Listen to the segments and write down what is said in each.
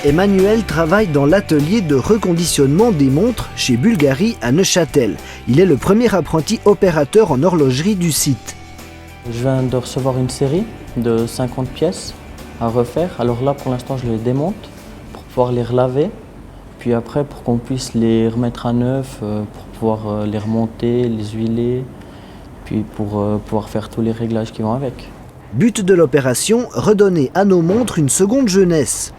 Emmanuel travaille dans l'atelier de reconditionnement des montres chez Bulgari à Neuchâtel. Il est le premier apprenti opérateur en horlogerie du site. Je viens de recevoir une série de 50 pièces à refaire. Alors là, pour l'instant, je les démonte pour pouvoir les relaver. Puis après, pour qu'on puisse les remettre à neuf, pour pouvoir les remonter, les huiler, puis pour pouvoir faire tous les réglages qui vont avec. But de l'opération, redonner à nos montres une seconde jeunesse.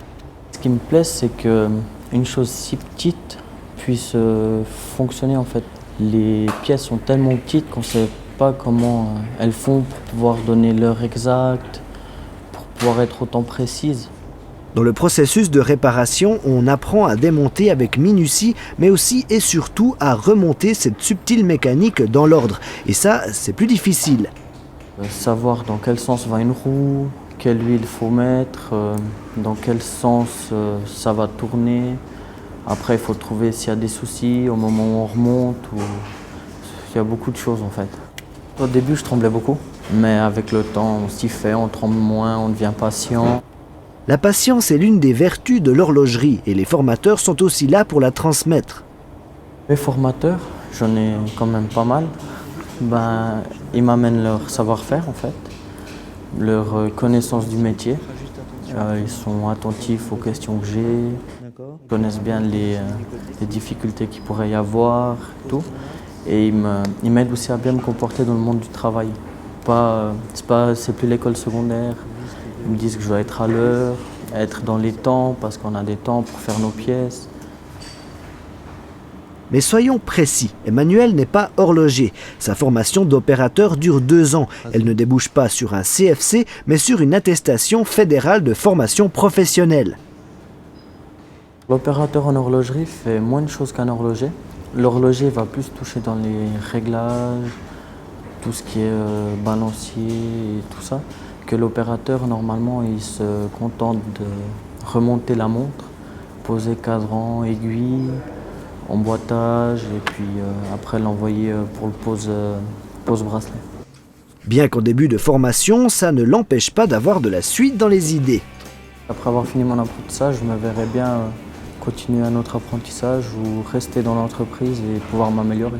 Ce qui me plaît, c'est qu'une chose si petite puisse fonctionner en fait. Les pièces sont tellement petites qu'on ne sait pas comment elles font pour pouvoir donner l'heure exacte, pour pouvoir être autant précises. Dans le processus de réparation, on apprend à démonter avec minutie, mais aussi et surtout à remonter cette subtile mécanique dans l'ordre. Et ça, c'est plus difficile. Savoir dans quel sens va une roue, quelle huile il faut mettre, dans quel sens ça va tourner. Après, il faut trouver s'il y a des soucis au moment où on remonte. Il y a beaucoup de choses en fait. Au début, je tremblais beaucoup, mais avec le temps, on s'y fait, on tremble moins, on devient patient. La patience est l'une des vertus de l'horlogerie et les formateurs sont aussi là pour la transmettre. Les formateurs, j'en ai quand même pas mal. Ils m'amènent leur savoir-faire en fait, leur connaissance du métier. Ils sont attentifs aux questions que j'ai, ils connaissent bien les difficultés qu'il pourrait y avoir, tout. Et ils m'aident aussi à bien me comporter dans le monde du travail. C'est plus l'école secondaire. Ils me disent que je dois être à l'heure, être dans les temps, parce qu'on a des temps pour faire nos pièces. Mais soyons précis, Emmanuel n'est pas horloger. Sa formation d'opérateur dure 2 ans. Elle ne débouche pas sur un CFC, mais sur une attestation fédérale de formation professionnelle. L'opérateur en horlogerie fait moins de choses qu'un horloger. L'horloger va plus toucher dans les réglages, tout ce qui est balancier et tout ça, que l'opérateur, normalement, il se contente de remonter la montre, poser cadran, aiguille, emboîtage et puis après l'envoyer pour le pose bracelet. Bien qu'en début de formation, ça ne l'empêche pas d'avoir de la suite dans les idées. Après avoir fini mon apprentissage, je me verrais bien continuer un autre apprentissage ou rester dans l'entreprise et pouvoir m'améliorer.